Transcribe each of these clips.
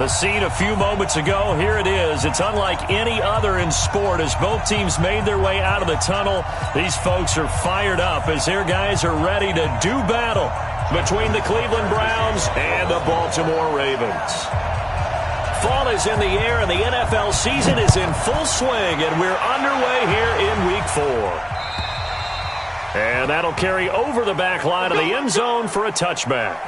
The scene a few moments ago, here it is. It's unlike any other in sport as both teams made their way out of the tunnel. These folks are fired up as their guys are ready to do battle between the Cleveland Browns and the Baltimore Ravens. Fall is in the air and the NFL season is in full swing, and we're underway here in Week 4. And that'll carry over the back line of the end zone for a touchback.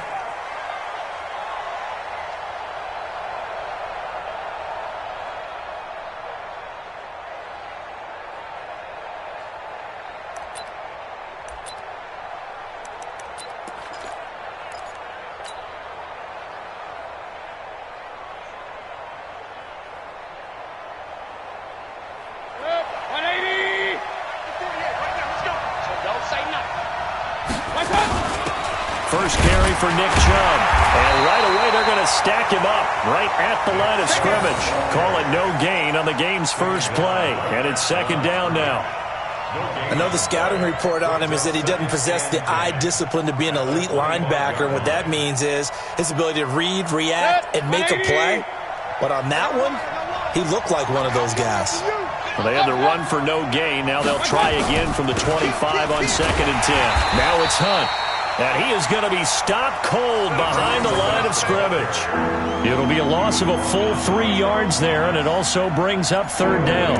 First carry for Nick Chubb. And right away they're going to stack him up right at the line of scrimmage. Call it no gain on the game's first play. And it's second down now. I know the scouting report on him is that he doesn't possess the eye discipline to be an elite linebacker. And what that means is his ability to read, react, and make a play. But on that one, he looked like one of those guys. Well, they had the run for no gain. Now they'll try again from the 25 on 2nd and 10. Now it's Hunt. And he is going to be stopped cold behind the line of scrimmage. It'll be a loss of a full 3 yards there, and it also brings up third down.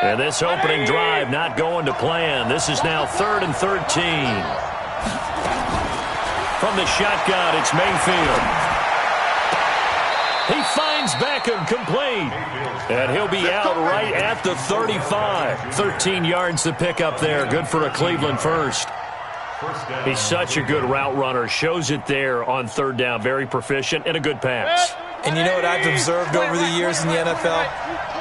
And this opening drive not going to plan. This is now 3rd and 13. From the shotgun, it's Mayfield. He finds Beckham complete. And he'll be out right at the 35. 13 yards to pick up there. Good for a Cleveland first. He's such a good route runner. Shows it there on third down. Very proficient and a good pass. And you know what I've observed over the years in the NFL?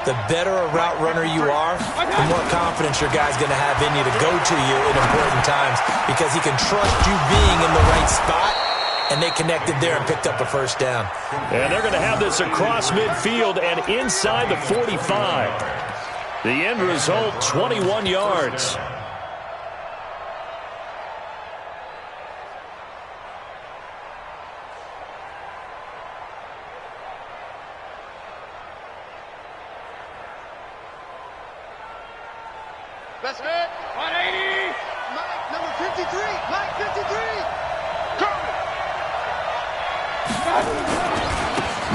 The better a route runner you are, the more confidence your guy's going to have in you to go to you in important times because he can trust you being in the right spot, and they connected there and picked up a first down. And they're going to have this across midfield and inside the 45. The end result, 21 yards. That's it. 180. Mike, number 53. Mike, 53.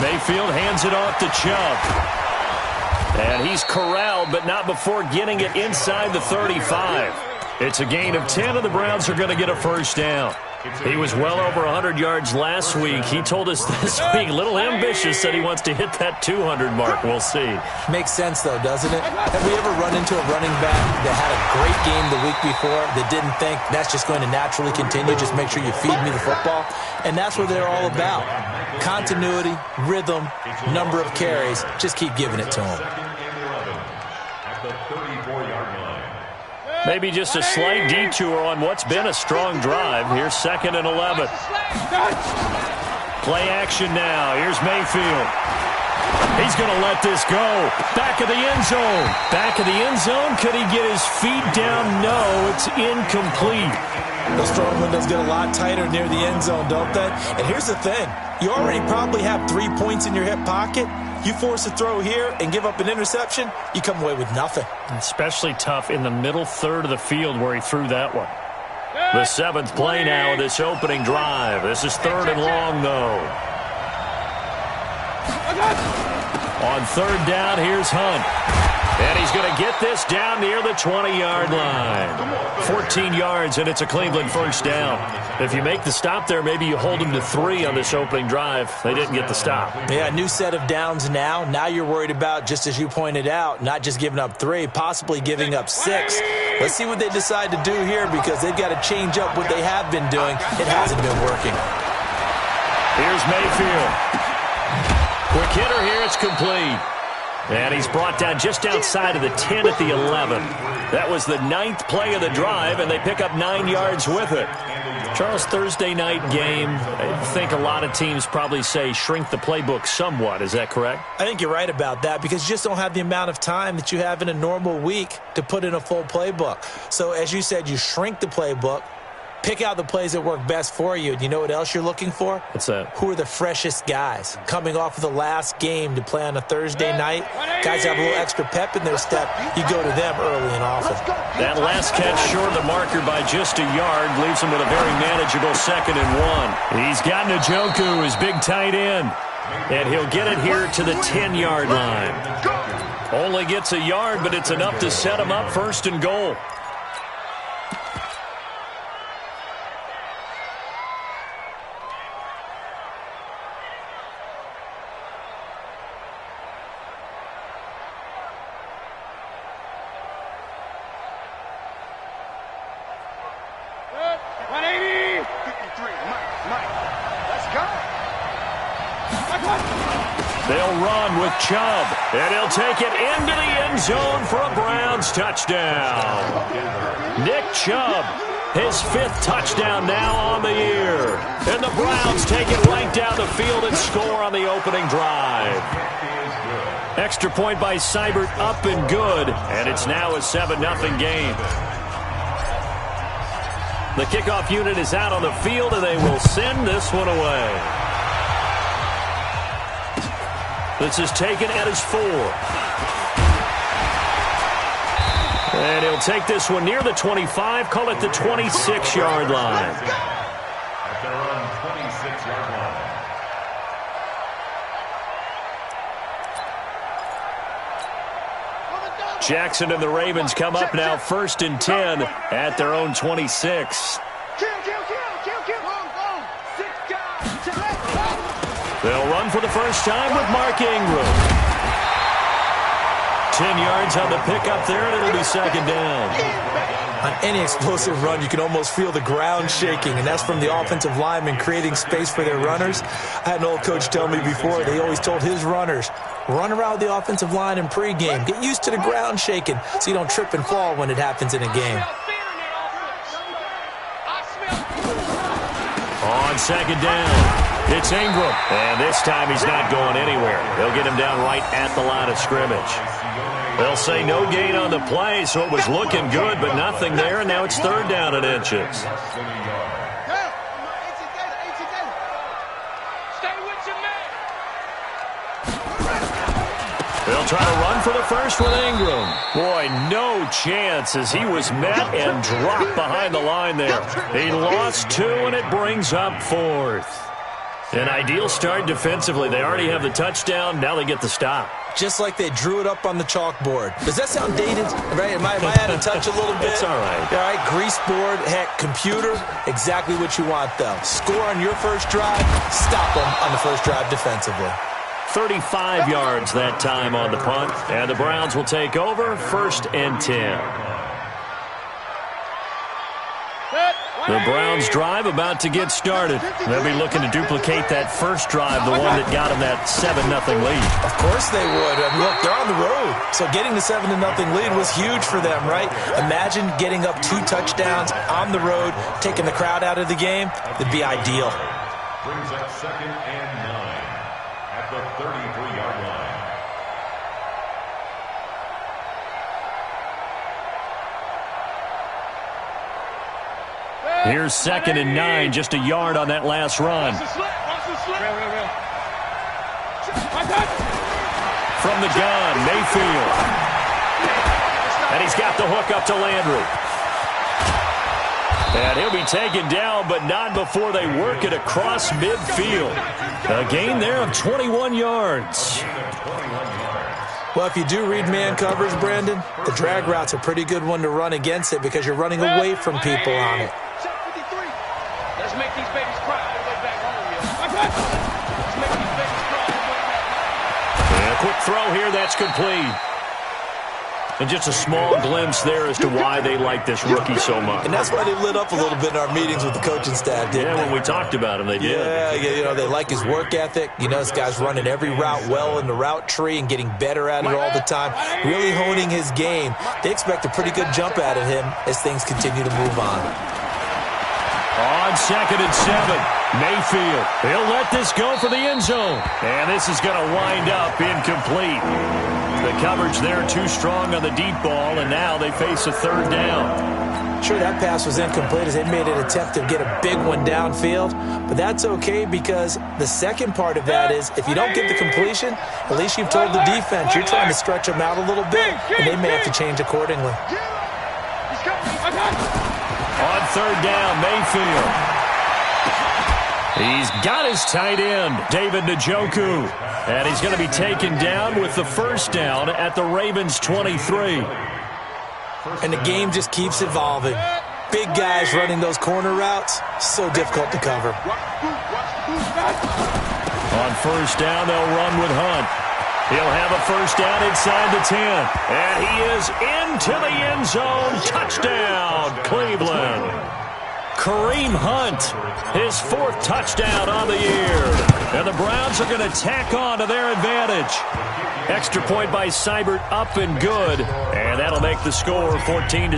Mayfield hands it off to Chubb. And he's corralled, but not before getting it inside the 35. It's a gain of 10, and the Browns are going to get a first down. He was well over 100 yards last week. He told us this week, a little ambitious, said he wants to hit that 200 mark. We'll see. Makes sense, though, doesn't it? Have we ever run into a running back that had a great game the week before that didn't think that's just going to naturally continue? Just make sure you feed me the football. And that's what they're all about. Continuity, rhythm, number of carries. Just keep giving it to them. Maybe just a slight detour on what's been a strong drive. Here's 2nd and 11. Play action now. Here's Mayfield. He's going to let this go. Back of the end zone. Back of the end zone. Could he get his feet down? No, it's incomplete. Those throwing windows get a lot tighter near the end zone, don't they? And here's the thing. You already probably have 3 points in your hip pocket. You force a throw here and give up an interception, you come away with nothing. Especially tough in the middle third of the field where he threw that one. The 7th play now of this opening drive. This is 3rd and long, though. On 3rd down, here's Hunt. And he's going to get this down near the 20-yard line. 14 yards, and it's a Cleveland first down. If you make the stop there, maybe you hold them to 3 on this opening drive. They didn't get the stop. Yeah, new set of downs now. Now you're worried about, just as you pointed out, not just giving up 3, possibly giving up 6. Let's see what they decide to do here because they've got to change up what they have been doing. It hasn't been working. Here's Mayfield. Quick hitter here. It's complete. And he's brought down just outside of the 10 at the 11. That was the 9th play of the drive, and they pick up 9 yards with it. Charles, Thursday night game, I think a lot of teams probably say shrink the playbook somewhat. Is that correct? I think you're right about that because you just don't have the amount of time that you have in a normal week to put in a full playbook. So as you said, you shrink the playbook, pick out the plays that work best for you. And you know what else you're looking for? What's that? Who are the freshest guys coming off of the last game to play on a Thursday night? Guys have a little extra pep in their step. You go to them early and often. That last catch short of the marker by just a yard leaves him with a very manageable 2nd and 1. He's got Njoku, his big tight end, and he'll get it here to the 10-yard line. Only gets a yard, but it's enough to set him up 1st and goal. They'll run with Chubb, and he'll take it into the end zone for a Browns touchdown. Nick Chubb, his 5th touchdown now on the year. And the Browns take it right down the field and score on the opening drive. Extra point by Seibert up and good, and it's now a 7-0 game. The kickoff unit is out on the field, and they will send this one away. This is taken at his 4. And he'll take this one near the 25, call it the 26-yard line. At their own 26-yard line. Jackson and the Ravens come up now 1st and 10 at their own 26. They'll run for the first time with Mark Ingram. 10 yards on the pickup there, and it'll be 2nd down. On any explosive run, you can almost feel the ground shaking, and that's from the offensive linemen creating space for their runners. I had an old coach tell me before, they always told his runners, run around the offensive line in pregame. Get used to the ground shaking so you don't trip and fall when it happens in a game. On 2nd down, it's Ingram. And this time he's not going anywhere. They'll get him down right at the line of scrimmage. They'll say no gain on the play, so it was looking good, but nothing there, and now it's 3rd down and inches. They'll try to run for the first with Ingram. Boy, no chance as he was met and dropped behind the line there. He lost 2, and it brings up 4th. An ideal start defensively. They already have the touchdown. Now they get the stop. Just like they drew it up on the chalkboard. Does that sound dated? Right? Am I out of touch a little bit? It's all right. All right, grease board, heck, computer, exactly what you want, though. Score on your first drive, stop them on the first drive defensively. 35 yards that time on the punt, and the Browns will take over 1st and 10. The Browns drive about to get started. They'll be looking to duplicate that first drive, the one that got them that 7-0 lead. Of course they would. I mean, look, they're on the road. So getting the 7-0 lead was huge for them, right? Imagine getting up 2 touchdowns on the road, taking the crowd out of the game. It'd be ideal. Brings up 2nd and 9 at the 33-yard line. Here's 2nd and 9, just a yard on that last run. From the gun, Mayfield. And he's got the hook up to Landry. And he'll be taken down, but not before they work it across midfield. A gain there of 21 yards. Well, if you do read man covers, Brandon, the drag route's a pretty good one to run against it because you're running away from people on it. Let's make these babies cry all the way back home, Let's make these babies cry all the way back home. And a quick throw here, that's complete. And just a small glimpse there as to why they like this rookie so much. And that's why they lit up a little bit in our meetings with the coaching staff, didn't they? When we talked about him, they did. Yeah, they like his work ethic. This guy's running every route well in the route tree and getting better at it all the time, really honing his game. They expect a pretty good jump out of him as things continue to move on. On 2nd and 7, Mayfield. He'll let this go for the end zone. And this is going to wind up incomplete. The coverage there too strong on the deep ball, and now they face a 3rd down. Sure, that pass was incomplete as they made an attempt to get a big one downfield, but that's okay because the second part of that is if you don't get the completion, at least you've told the defense you're trying to stretch them out a little bit, and they may have to change accordingly. On 3rd down, Mayfield. He's got his tight end, David Njoku. And he's going to be taken down with the 1st down at the Ravens' 23. And the game just keeps evolving. Big guys running those corner routes, so difficult to cover. On 1st down, they'll run with Hunt. He'll have a 1st down inside the 10. And he is into the end zone. Touchdown, Cleveland. Kareem Hunt, his 4th touchdown on the year. And the Browns are going to tack on to their advantage. Extra point by Seibert, up and good. And that'll make the score 14-0.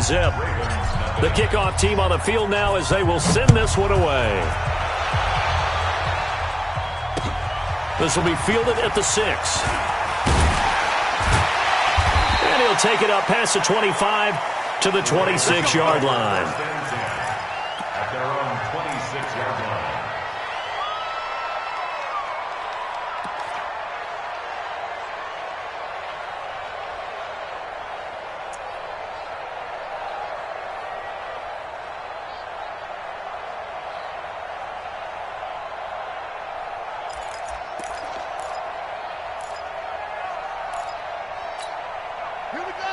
The kickoff team on the field now as they will send this one away. This will be fielded at the 6. And he'll take it up past the 25 to the 26-yard line. At their own 26-yard line.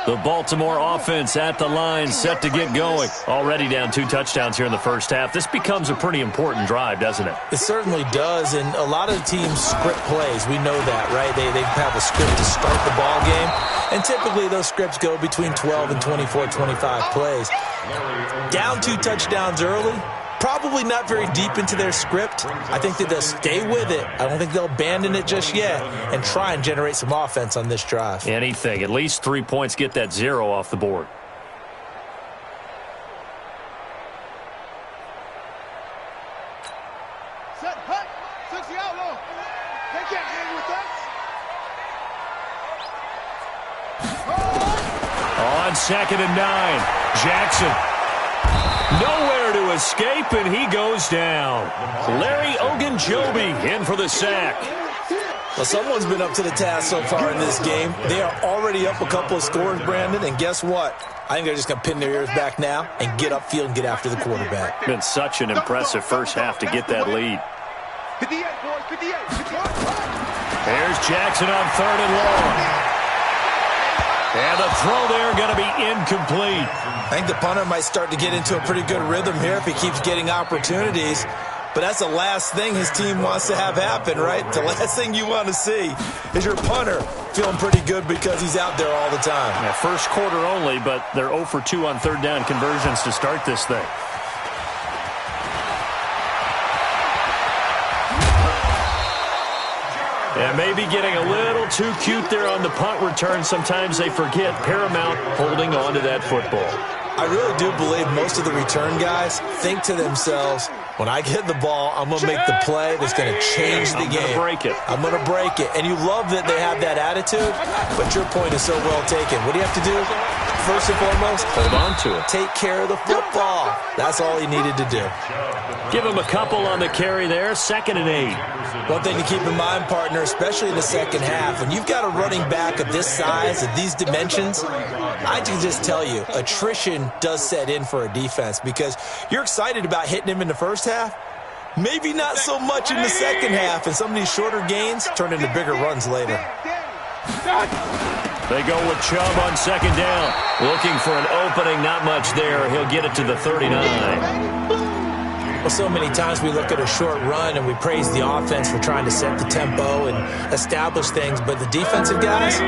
The Baltimore offense at the line, set to get going. Already down 2 touchdowns here in the first half. This becomes a pretty important drive, doesn't it? It certainly does, and a lot of teams script plays. We know that, right? They have a script to start the ball game, and typically those scripts go between 12 and 24, 25 plays. Down 2 touchdowns early, probably not very deep into their script. I think that they'll stay with it. I don't think they'll abandon it just yet and try and generate some offense on this drive. Anything. At least 3 points, get that 0 off the board. Set, hut, 60 outlaw. They can't hang with us. On 2nd and 9, Jackson. Nowhere to escape, and he goes down. Larry Ogunjobi in for the sack. Well, someone's been up to the task so far in this game. They are already up a couple of scores, Brandon, and guess what? I think they're just going to pin their ears back now and get upfield and get after the quarterback. Been such an impressive first half to get that lead. 58, boys, 58. There's Jackson on 3rd and long. And the throw there going to be incomplete. I think the punter might start to get into a pretty good rhythm here if he keeps getting opportunities. But that's the last thing his team wants to have happen, right? The last thing you want to see is your punter feeling pretty good because he's out there all the time. Yeah, first quarter only, but they're 0 for 2 on 3rd down conversions to start this thing. And maybe getting a little too cute there on the punt return. Sometimes they forget paramount holding on to that football. I really do believe most of the return guys think to themselves, when I get the ball, I'm going to make the play that's going to change the game. I'm going to break it. I'm going to break it. And you love that they have that attitude, but your point is so well taken. What do you have to do? First and foremost, hold on to it. Take care of the football. That's all he needed to do. Give him a couple on the carry there, 2nd and 8. One thing to keep in mind, partner, especially in the second half, when you've got a running back of this size, of these dimensions, I can just tell you, attrition does set in for a defense because you're excited about hitting him in the first half, maybe not so much in the second half, and some of these shorter gains turn into bigger runs later. They go with Chubb on 2nd down. Looking for an opening, not much there. He'll get it to the 39. Well, so many times we look at a short run and we praise the offense for trying to set the tempo and establish things, but the defensive guys,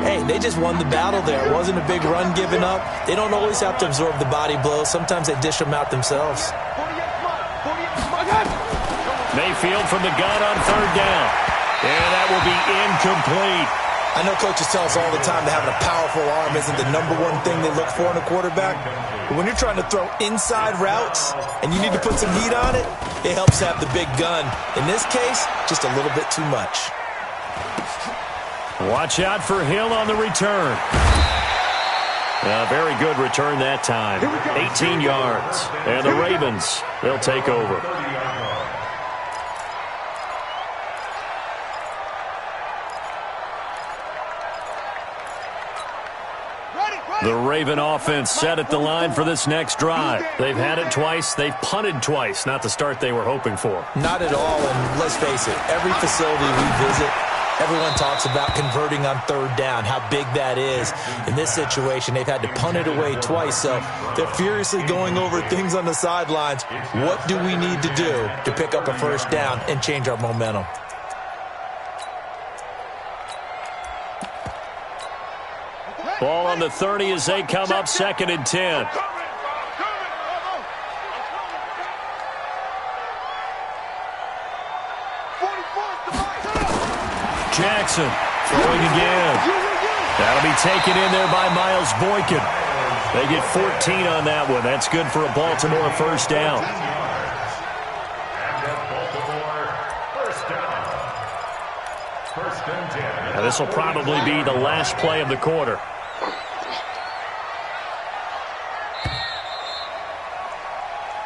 hey, they just won the battle there. It wasn't a big run given up. They don't always have to absorb the body blows. Sometimes they dish them out themselves. Mayfield from the gun on 3rd down. And that will be incomplete. I know coaches tell us all the time that having a powerful arm isn't the number one thing they look for in a quarterback. But when you're trying to throw inside routes and you need to put some heat on it, it helps have the big gun. In this case, just a little bit too much. Watch out for Hill on the return. A very good return that time. 18 yards. And the Ravens, they'll take over. The Raven offense set at the line for this next drive. They've had it twice. They've punted twice. Not the start they were hoping for. Not at all, and let's face it, every facility we visit, everyone talks about converting on third down, how big that is. In this situation, they've had to punt it away twice, so they're furiously going over things on the sidelines. What do we need to do to pick up a first down and change our momentum? Ball on the 30 as they come up 2nd and 10. Jackson throwing again. That'll be taken in there by Miles Boykin. They get 14 on that one. That's good for a Baltimore first down. Now this will probably be the last play of the quarter.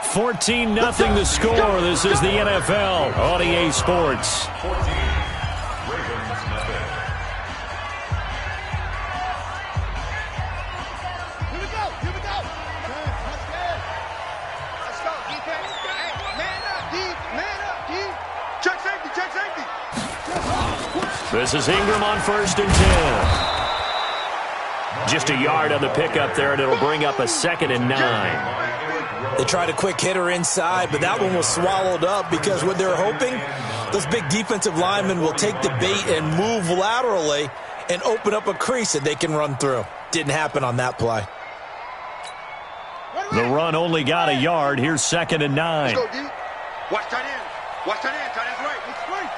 $14-0 the score. This is the NFL on EA Sports. This is Ingram on 1st and 10. Just a yard on the pickup there, and it'll bring up a 2nd and 9. They tried a quick hitter inside, but that one was swallowed up because what they're hoping, those big defensive linemen will take the bait and move laterally and open up a crease that they can run through. Didn't happen on that play. The run only got a yard. Here's 2nd and 9. Let's go, D. Watch tight end. Watch tight end. Tight end's right. It's right.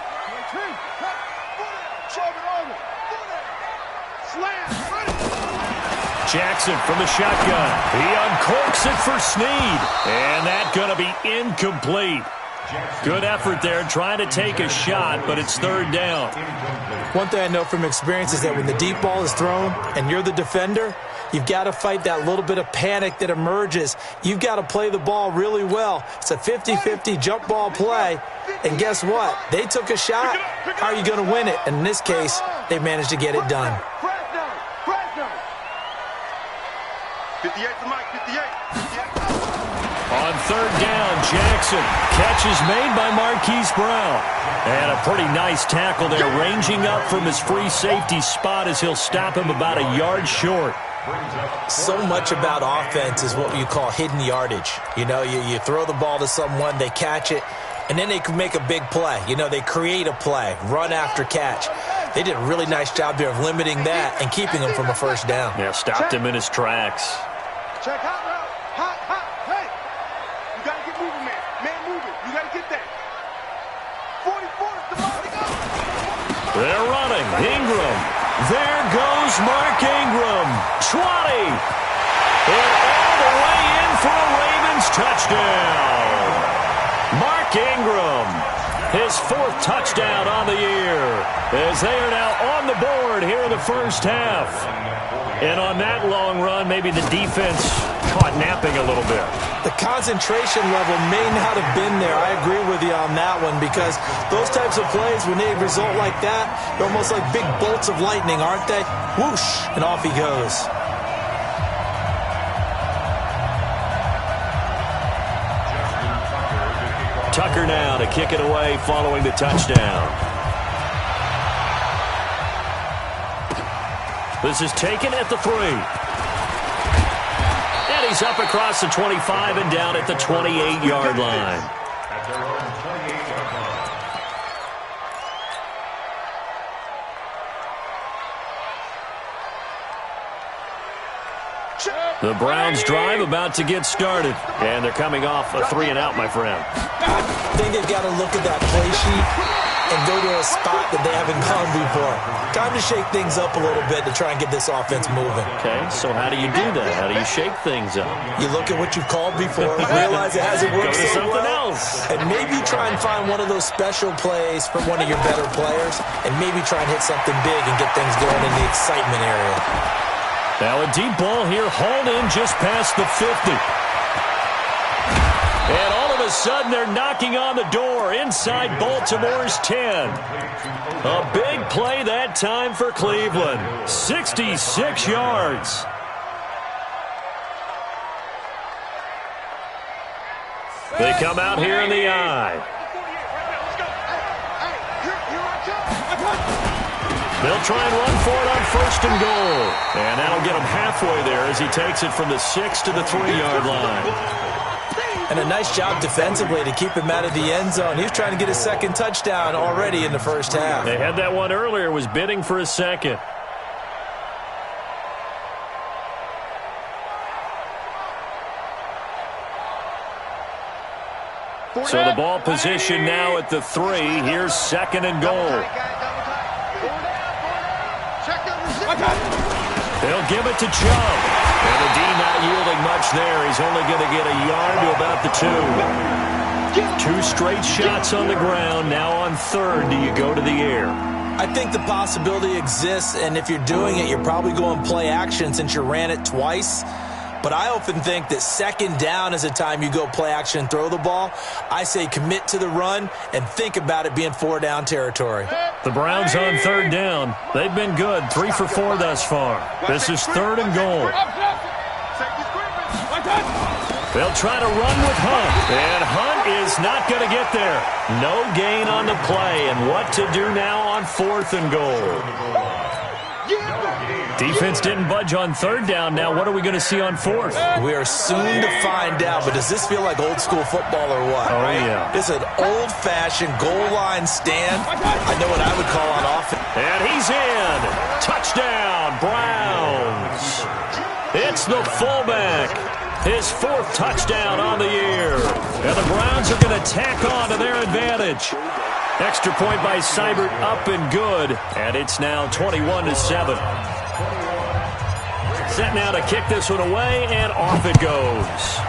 Jackson from the shotgun. He uncorks it for Snead. And that's going to be incomplete. Good effort there trying to take a shot, but it's 3rd down. One thing I know from experience is that when the deep ball is thrown and you're the defender, you've got to fight that little bit of panic that emerges. You've got to play the ball really well. It's a 50-50 jump ball play. And guess what? They took a shot. How are you going to win it? And in this case, they managed to get it done. 58 to Mike, 58. On 3rd down, Jackson. Catch is made by Marquise Brown. And a pretty nice tackle there, ranging up from his free safety spot as he'll stop him about a yard short. So much about offense is what you call hidden yardage. You know, you throw the ball to someone, they catch it, and then they can make a big play. You know, they create a play, run after catch. They did a really nice job there of limiting that and keeping him from a first down. Yeah, stopped him in his tracks. Check hot route. Hot. Hey. You got to get moving, man. Man moving. You got to get that. 44 is the ball to go. They're running. Ingram. There goes Mark Ingram. 20. And all the way in for a Ravens touchdown. Mark Ingram. His 4th touchdown on the year. As they are now on the board here in the first half. And on that long run, maybe the defense caught napping a little bit. The concentration level may not have been there. I agree with you on that one because those types of plays, when they result like that, they're almost like big bolts of lightning, aren't they? Whoosh, and off he goes. Tucker now to kick it away following the touchdown. This is taken at the 3. And he's up across the 25 and down at the 28-yard line. At their own 28-yard line. The Browns drive about to get started. And they're coming off a 3-and-out, my friend. I think they've got to look at that play sheet and go to a spot that they haven't gone before. Time to shake things up a little bit to try and get this offense moving. Okay, so how do you do that? How do you shake things up? You look at what you've called before, realize it hasn't worked Go to so something well, else. and maybe try and find one of those special plays from one of your better players, and maybe try and hit something big and get things going in the excitement area. Now a deep ball here, hauled in just past the 50. And all of a sudden, they're knocking on the door inside Baltimore's 10. A big play that time for Cleveland. 66 yards. They come out here in the eye. They'll try and run for it on 1st and goal. And that'll get him halfway there as he takes it from the 6 to the 3-yard line. And a nice job defensively to keep him out of the end zone. He was trying to get his second touchdown already in the first half. They had that one earlier, was bidding for a second. So the ball position now at the 3. Here's 2nd and goal. They'll give it to Chubb. And the D not yielding much there. He's only going to get a yard to about the 2. 2 straight shots on the ground. Now on 3rd, do you go to the air? I think the possibility exists, and if you're doing it, you're probably going play action since you ran it twice. But I often think that 2nd down is a time you go play action and throw the ball. I say commit to the run and think about it being 4-down territory. The Browns on 3rd down. They've been good. 3 for 4 thus far. This is 3rd and goal. They'll try to run with Hunt. And Hunt is not going to get there. No gain on the play. And what to do now on 4th and goal? Defense didn't budge on 3rd down. Now what are we going to see on 4th? We are soon to find out, but does this feel like old school football or what? Oh, yeah. This is an old-fashioned goal line stand. I know what I would call on offense. And he's in. Touchdown, Browns. It's the fullback. His 4th touchdown on the year. And the Browns are going to tack on to their advantage. Extra point by Seibert, up and good. And it's now 21-7. Set now to kick this one away, and off it goes.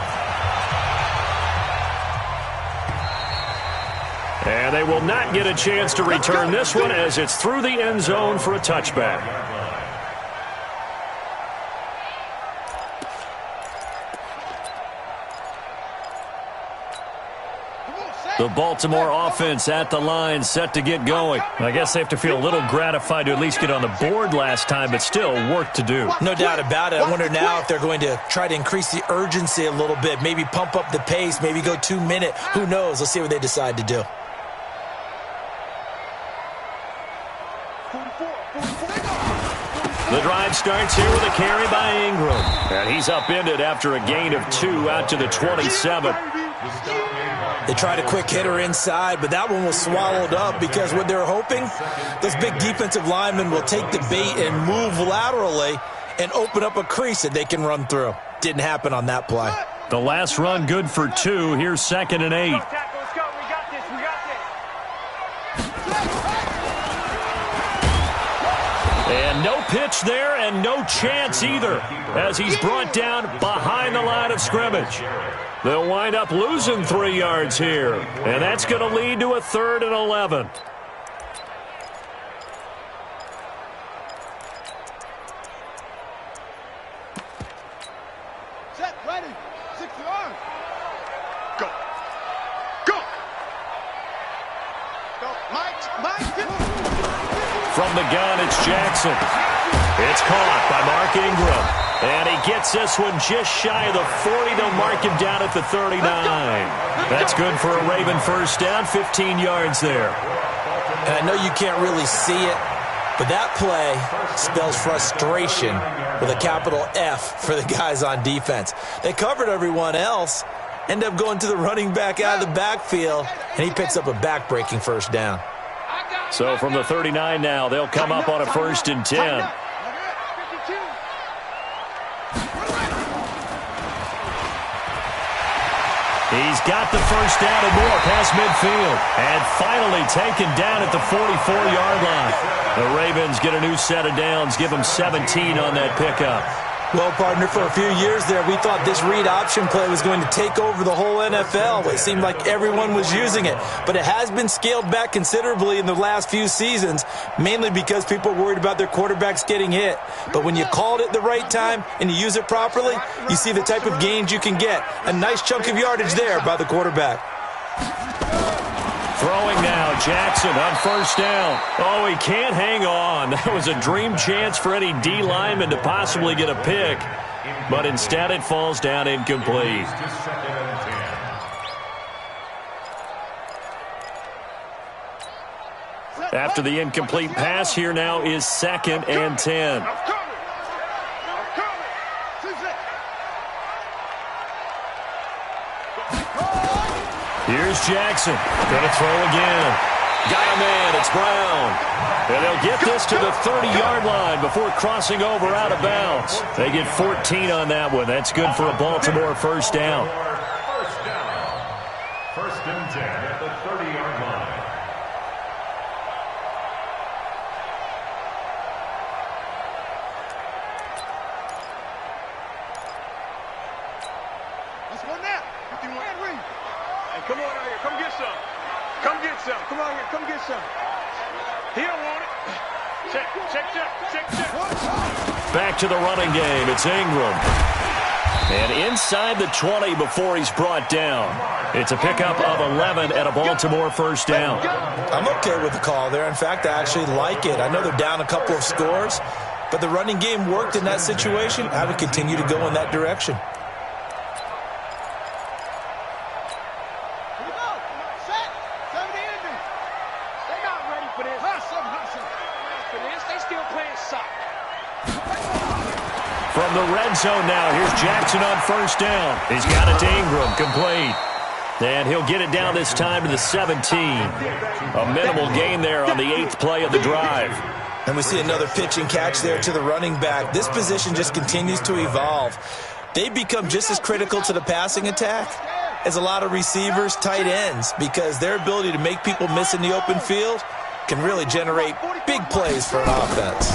And they will not get a chance to return this one as it's through the end zone for a touchback. The Baltimore offense at the line, set to get going. I guess they have to feel a little gratified to at least get on the board last time, but still work to do. No doubt about it. I wonder now if they're going to try to increase the urgency a little bit, maybe pump up the pace, maybe go 2-minute. Who knows? Let's see what they decide to do. The drive starts here with a carry by Ingram. And he's upended after a gain of 2 out to the 27. They tried a quick hitter inside, but that one was swallowed up because what they're hoping, those big defensive linemen will take the bait and move laterally and open up a crease that they can run through. Didn't happen on that play. The last run good for 2. Here's 2nd and 8. And no pitch there and no chance either as he's brought down behind the line of scrimmage. They'll wind up losing 3 yards here, and that's going to lead to a 3rd and 11. Set, ready, 60 yards. Go. Go. Go. Mike. From the gun, it's Jackson. It's caught by Mark Ingram. And he gets this one just shy of the 40. They'll mark him down at the 39. That's good for a Raven first down, 15 yards there. And I know you can't really see it, but that play spells frustration with a capital F for the guys on defense. They covered everyone else, end up going to the running back out of the backfield, and he picks up a back-breaking first down. So from the 39 now, they'll come up on a 1st and 10. He's got the first down and more past midfield. And finally taken down at the 44-yard line. The Ravens get a new set of downs, give them 17 on that pickup. Well, partner, for a few years there, we thought this read option play was going to take over the whole NFL. It seemed like everyone was using it. But it has been scaled back considerably in the last few seasons, mainly because people are worried about their quarterbacks getting hit. But when you call it at the right time and you use it properly, you see the type of gains you can get. A nice chunk of yardage there by the quarterback. Throwing now, Jackson on first down. Oh, he can't hang on. That was a dream chance for any D lineman to possibly get a pick. But instead it falls down incomplete. After the incomplete pass, here now is 2nd and 10. Here's Jackson. Going to throw again. Got a man. It's Brown. And they'll get this to the 30-yard line before crossing over out of bounds. They get 14 on that one. That's good for a Baltimore first down. First and 10 at the 30-yard line. Let's go now. 51. Hey, come on out here. Come get some. Come get some. Come on here. Come get some. He don't want it. Check. Back to the running game. It's Ingram. And inside the 20 before he's brought down. It's a pickup of 11 and a Baltimore first down. I'm okay with the call there. In fact, I actually like it. I know they're down a couple of scores, but the running game worked in that situation. I would continue to go in that direction. From the red zone now, here's Jackson on first down. He's got it to Ingram, complete. And he'll get it down this time to the 17. A minimal gain there on the 8th play of the drive. And we see another pitch and catch there to the running back. This position just continues to evolve. They become just as critical to the passing attack as a lot of receivers, tight ends, because their ability to make people miss in the open field can really generate big plays for an offense.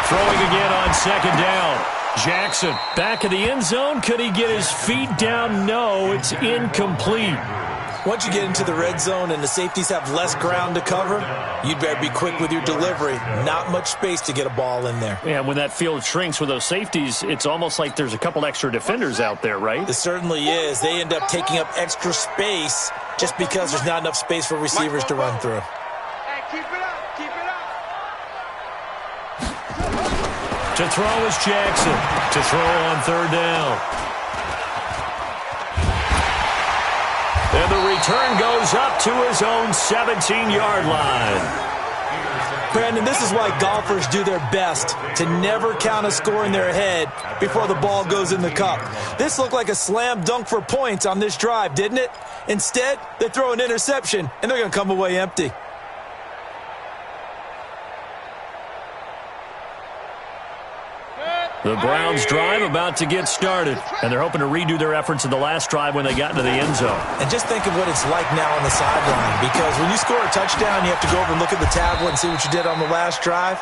Throwing again on 2nd down. Jackson back in the end zone. Could he get his feet down? No, it's incomplete. Once you get into the red zone and the safeties have less ground to cover, you'd better be quick with your delivery. Not much space to get a ball in there. Yeah, when that field shrinks with those safeties, it's almost like there's a couple extra defenders out there, right? It certainly is. They end up taking up extra space just because there's not enough space for receivers to run through. Hey, keep it up. Keep it up. To throw is Jackson. To throw on 3rd down. And the return goes up to his own 17-yard line. Brandon, this is why golfers do their best to never count a score in their head before the ball goes in the cup. This looked like a slam dunk for points on this drive, didn't it? Instead, they throw an interception, and they're going to come away empty. The Browns drive about to get started, and they're hoping to redo their efforts in the last drive when they got into the end zone. And just think of what it's like now on the sideline, because when you score a touchdown, you have to go over and look at the tablet and see what you did on the last drive.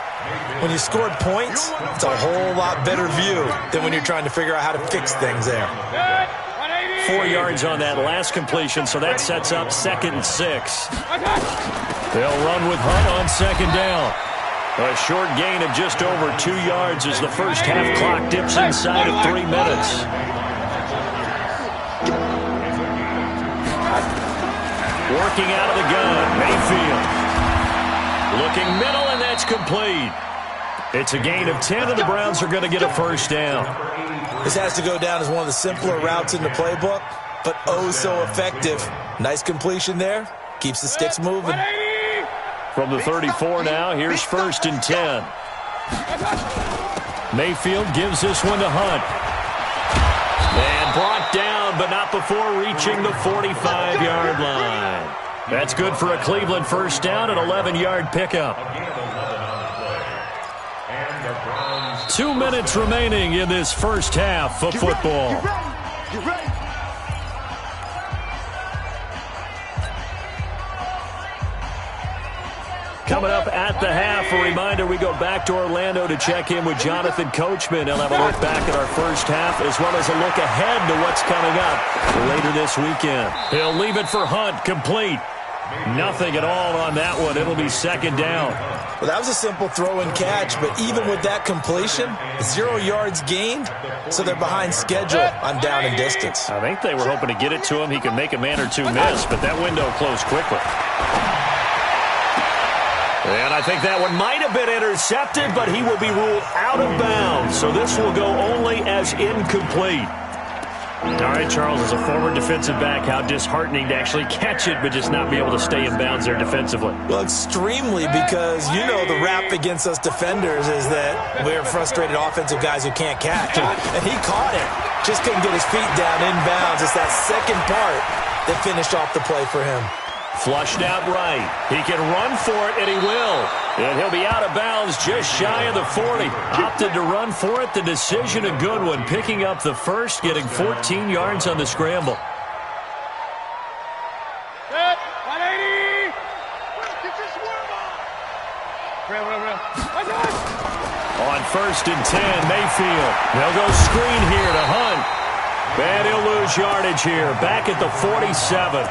When you scored points, it's a whole lot better view than when you're trying to figure out how to fix things there. 4 yards on that last completion, so that sets up 2nd and 6. They'll run with Hunt on 2nd down. A short gain of just over 2 yards as the first half clock dips inside of 3 minutes. Working out of the gun, Mayfield. Looking middle, and that's complete. It's a gain of 10, and the Browns are going to get a first down. This has to go down as one of the simpler routes in the playbook, but oh so effective. Nice completion there. Keeps the sticks moving. From the 34 now, here's 1st and 10. Mayfield gives this one to Hunt. And brought down, but not before reaching the 45-yard line. That's good for a Cleveland first down, an 11-yard pickup. 2 minutes remaining in this first half of football. Get ready. the half. A reminder, we go back to Orlando to check in with Jonathan Coachman. He'll have a look back at our first half as well as a look ahead to what's coming up later this weekend. He'll leave it for Hunt, complete. Nothing at all on that one. It'll be second down. Well, that was a simple throw and catch, but even with that completion, 0 yards gained, so they're behind schedule on down and distance. I think they were hoping to get it to him. He could make a man or two miss, but that window closed quickly. And I think that one might have been intercepted, but he will be ruled out of bounds. So this will go only as incomplete. All right, Charles, as a former defensive back, how disheartening to actually catch it but just not be able to stay in bounds there defensively. Well, extremely, because you know the rap against us defenders is that we're frustrated offensive guys who can't catch. And he caught it, just couldn't get his feet down in bounds. It's that second part that finished off the play for him. Flushed out right. He can run for it, and he will. And he'll be out of bounds just shy of the 40. Opted to run for it. The decision a good one. Picking up the first, getting 14 yards on the scramble. Set, 180. Get your swerve on. On 1st and 10, Mayfield. They'll go screen here to Hunt. And he'll lose yardage here. Back at the 47.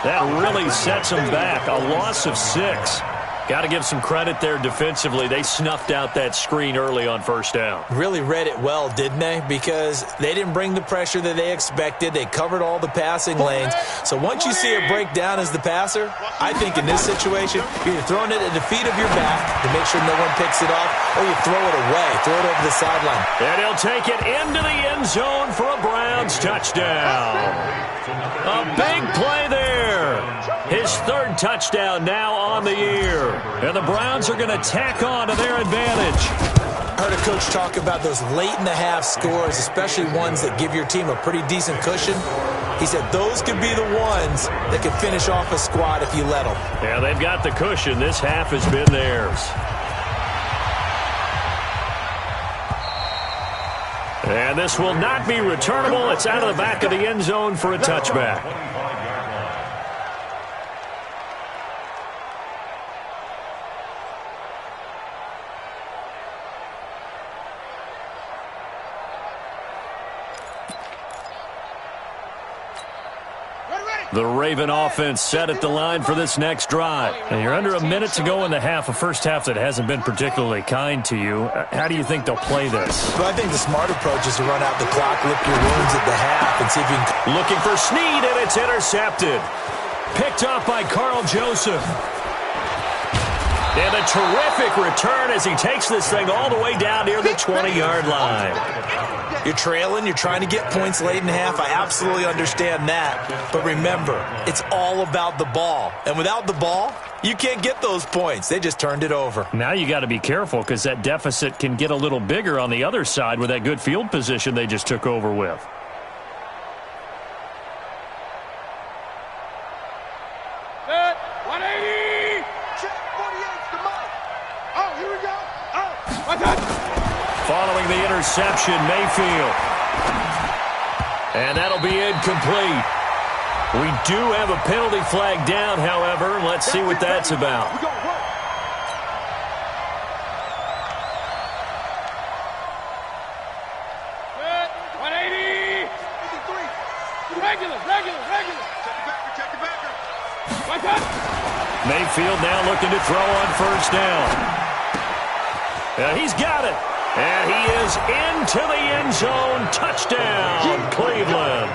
That really sets them back. A loss of 6. Got to give some credit there defensively. They snuffed out that screen early on 1st down. Really read it well, didn't they? Because they didn't bring the pressure that they expected. They covered all the passing lanes. So once you see it break down as the passer, I think in this situation, you're either throwing it at the feet of your back to make sure no one picks it off, or you throw it away, throw it over the sideline. And he'll take it into the end zone for a Browns touchdown. A big play there. His 3rd touchdown now on the year. And the Browns are going to tack on to their advantage. I heard a coach talk about those late-in-the-half scores, especially ones that give your team a pretty decent cushion. He said those could be the ones that could finish off a squad if you let them. Yeah, they've got the cushion. This half has been theirs. And this will not be returnable. It's out of the back of the end zone for a touchback. The Raven offense set at the line for this next drive. And you're under a minute to go in the half, a first half that hasn't been particularly kind to you. How do you think they'll play this? Well, I think the smart approach is to run out the clock, lick your wounds at the half, and see if you can... Looking for Snead, and it's intercepted. Picked off by Carl Joseph. And a terrific return as he takes this thing all the way down near the 20-yard line. You're trailing, you're trying to get points late in half. I absolutely understand that. But remember, it's all about the ball. And without the ball, you can't get those points. They just turned it over. Now you got to be careful because that deficit can get a little bigger on the other side with that good field position they just took over with. Set, 180. Check, 48's the mark. Oh, here we go. Oh, my God. Following the interception, Mayfield. And that'll be incomplete. We do have a penalty flag down, however. Let's see what that's about. We're going to work. Set, 180. 53. Regular. Check the backer. My God. Mayfield now looking to throw on 1st down. He's got it. And he is into the end zone. Touchdown, Cleveland.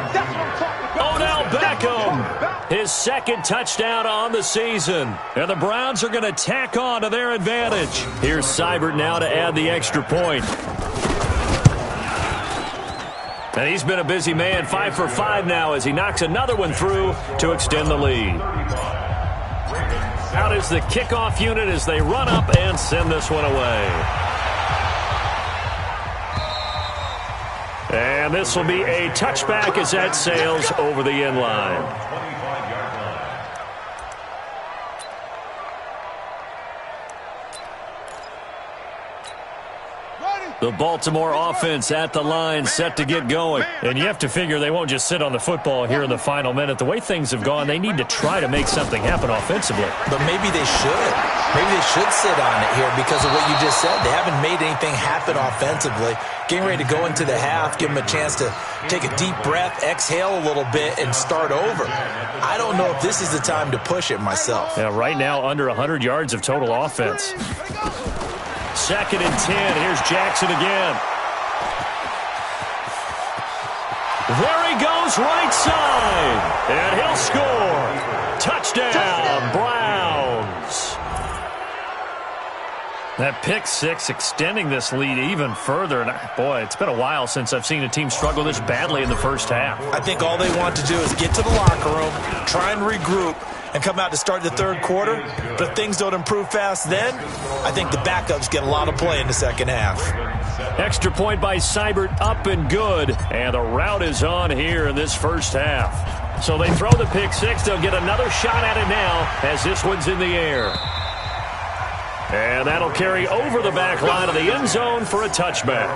Odell Beckham, his 2nd touchdown on the season. And the Browns are going to tack on to their advantage. Here's Seibert now to add the extra point. And he's been a busy man, 5 for 5 now as he knocks another one through to extend the lead. Out is the kickoff unit as they run up and send this one away. And this will be a touchback as that sails over the end line. The Baltimore offense at the line, set to get going. And you have to figure they won't just sit on the football here in the final minute. The way things have gone, they need to try to make something happen offensively. But maybe they should. Maybe they should sit on it here because of what you just said. They haven't made anything happen offensively. Getting ready to go into the half, give them a chance to take a deep breath, exhale a little bit, and start over. I don't know if this is the time to push it myself. Yeah, right now under 100 yards of total offense. 2nd and 10. Here's Jackson again. There he goes, right side. And he'll score. Touchdown, Browns. That pick six extending this lead even further. And boy, it's been a while since I've seen a team struggle this badly in the first half. I think all they want to do is get to the locker room, try and regroup, and come out to start the third quarter. But if things don't improve fast then, I think the backups get a lot of play in the second half. Extra point by Seibert, up and good. And the route is on here in this first half. So they throw the pick six. They'll get another shot at it now as this one's in the air. And that'll carry over the back line of the end zone for a touchback.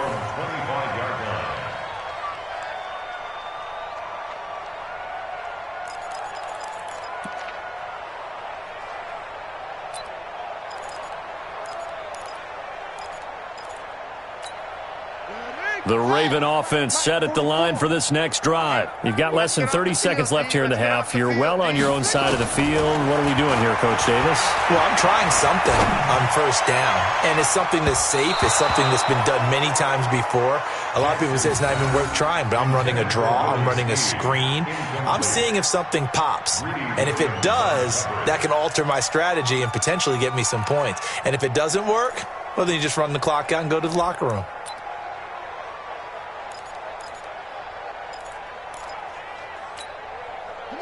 The Raven offense set at the line for this next drive. You've got less than 30 seconds left here in the half. You're well on your own side of the field. What are we doing here, Coach Davis? Well, I'm trying something on first down, and it's something that's safe. It's something that's been done many times before. A lot of people say it's not even worth trying, but I'm running a draw. I'm running a screen. I'm seeing if something pops, and if it does, that can alter my strategy and potentially get me some points. And if it doesn't work, well, then you just run the clock out and go to the locker room.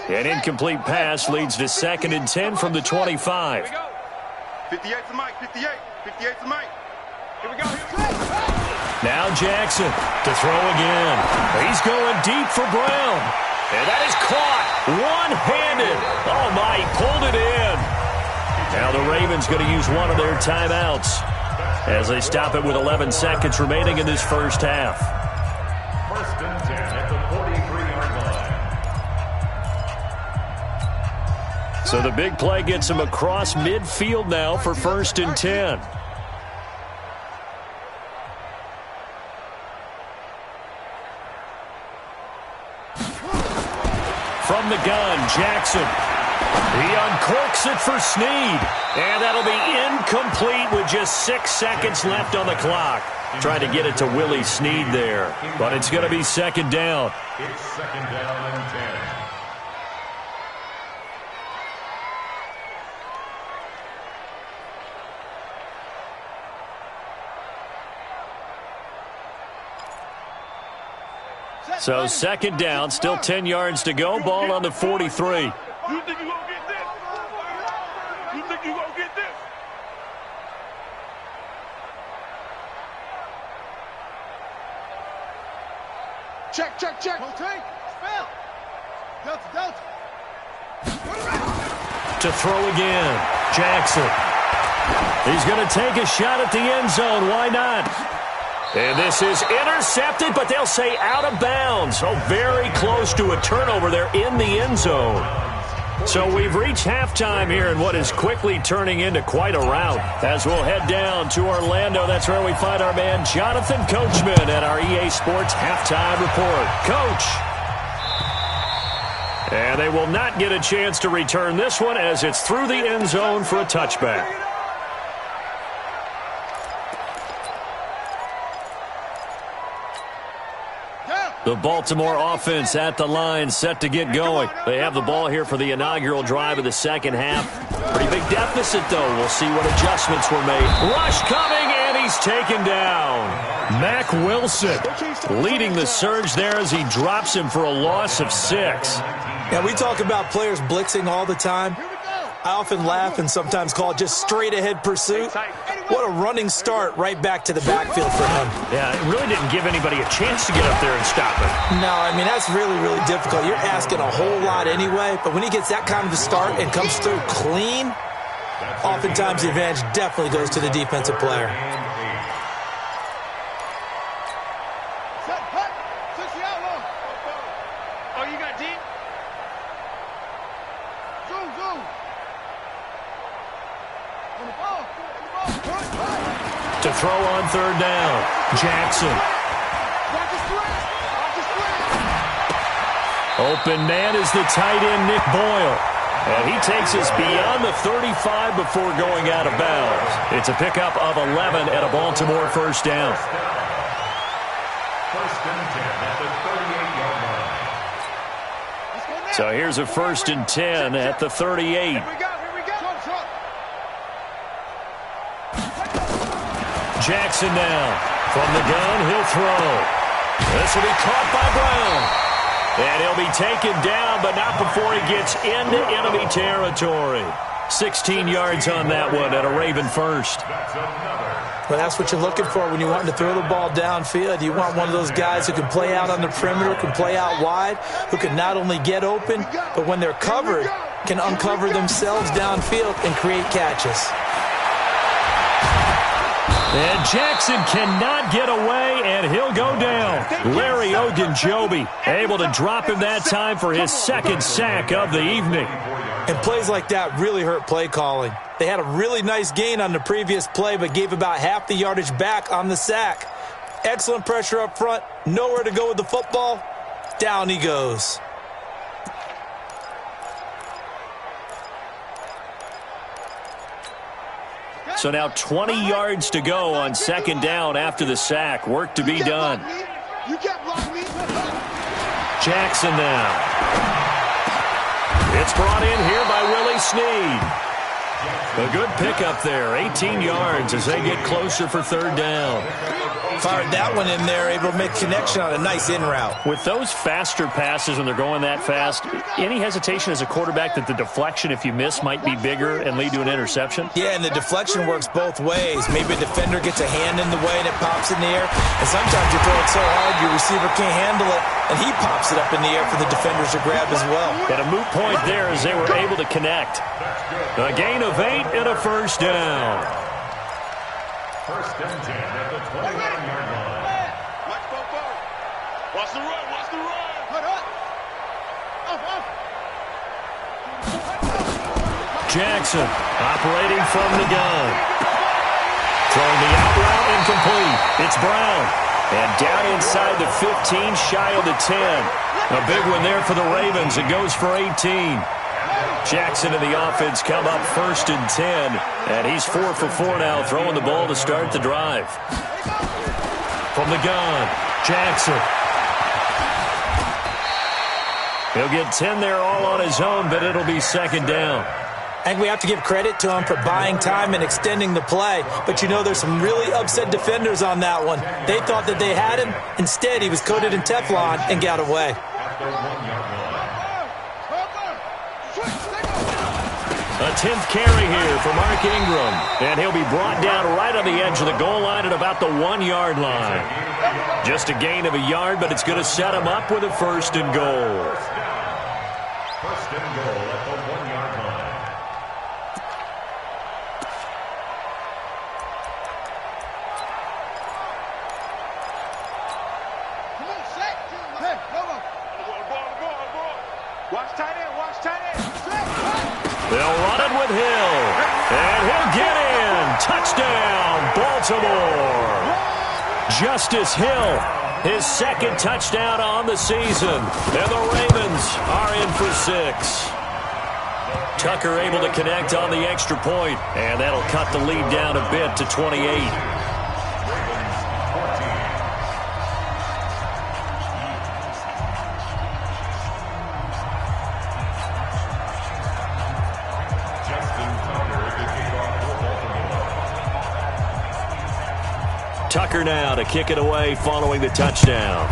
An incomplete pass leads to 2nd and 10 from the 25. 58 to Mike, 58. 58 to Mike. Here we go. Now Jackson to throw again. He's going deep for Brown. And that is caught one-handed. Oh, my, he pulled it in. Now the Ravens going to use one of their timeouts as they stop it with 11 seconds remaining in this first half. 1st and 10 at the 43-yard line. So the big play gets him across midfield now for 1st and 10. From the gun, Jackson. He uncorks it for Snead. And that'll be incomplete with just 6 seconds left on the clock. Trying to get it to Willie Snead there. But it's going to be 2nd down. It's 2nd down and 10. So 2nd down, still 10 yards to go. Ball on the 43. You think you're going to get this? You think you're going to get this? Check, check, check. Okay. Spell. Delta, Delta. To throw again, Jackson. He's going to take a shot at the end zone. Why not? And this is intercepted, but they'll say out of bounds. Oh, very close to a turnover there in the end zone. So we've reached halftime here in what is quickly turning into quite a rout. As we'll head down to Orlando, that's where we find our man Jonathan Coachman at our EA Sports Halftime Report. Coach. And they will not get a chance to return this one as it's through the end zone for a touchback. The Baltimore offense at the line, set to get going. They have the ball here for the inaugural drive of the second half. Pretty big deficit, though. We'll see what adjustments were made. Rush coming, and he's taken down. Mack Wilson leading the surge there as he drops him for a loss of 6. Yeah, we talk about players blitzing all the time. I often laugh and sometimes call it just straight-ahead pursuit. What a running start right back to the backfield for him. Yeah, it really didn't give anybody a chance to get up there and stop it. No, I mean, that's really, really difficult. You're asking a whole lot anyway, but when he gets that kind of a start and comes through clean, oftentimes the advantage definitely goes to the defensive player. on third down. Jackson. Open man is the tight end, Nick Boyle. And he takes us beyond the 35 before going out of bounds. It's a pickup of 11 at a Baltimore first down. First and 10 at the 38-yard line. So here's a first and 10 at the 38. Here we go. Jackson now. From the gun, he'll throw. This will be caught by Brown. And he'll be taken down, but not before he gets into enemy territory. 16 yards on that one at a Raven first. Well, that's what you're looking for when you want to throw the ball downfield. You want one of those guys who can play out on the perimeter, can play out wide, who can not only get open, but when they're covered, can uncover themselves downfield and create catches. And Jackson cannot get away, and he'll go down. Larry Ogunjobi able to drop him that time for his second sack of the evening. And plays like that really hurt play calling. They had a really nice gain on the previous play, but gave about half the yardage back on the sack. Excellent pressure up front. Nowhere to go with the football. Down he goes. So now 20 yards to go on second down after the sack. Work to be done. Jackson now. It's brought in here by Willie Snead. A good pickup there. 18 yards as they get closer for third down. Fired that one in there, able to make connection on a nice in route. With those faster passes when they're going that fast, any hesitation as a quarterback that the deflection, if you miss, might be bigger and lead to an interception? Yeah, and the deflection works both ways. Maybe a defender gets a hand in the way and it pops in the air. And sometimes you throw it so hard your receiver can't handle it, and he pops it up in the air for the defenders to grab as well. And a moot point there as they were able to connect. A gain of 8 and a first down. First and 10 at the 29-yard line. Watch the run. Jackson operating from the gun. Throwing the out route incomplete. It's Brown. And down inside the 15, shy of the 10. A big one there for the Ravens. It goes for 18. Jackson and the offense come up first and 10. And he's 4 for 4 now, throwing the ball to start the drive. From the gun, Jackson. He'll get 10 there all on his own, but it'll be second down. I think we have to give credit to him for buying time and extending the play. But you know, there's some really upset defenders on that one. They thought that they had him. Instead, he was coated in Teflon and got away. A 10th carry here for Mark Ingram. And he'll be brought down right on the edge of the goal line at about the 1-yard line. Just a gain of a yard, but it's going to set him up with a first and goal. First and goal at the 1-yard line. They'll run it with Hill. And he'll get in. Touchdown, Baltimore. Justice Hill, his second touchdown on the season. And the Ravens are in for 6. Tucker able to connect on the extra point. And that'll cut the lead down a bit to 28. Tucker now to kick it away following the touchdown.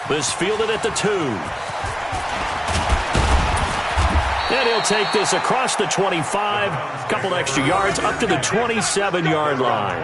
This fielded at the 2. And he'll take this across the 25. A couple extra yards up to the 27-yard line.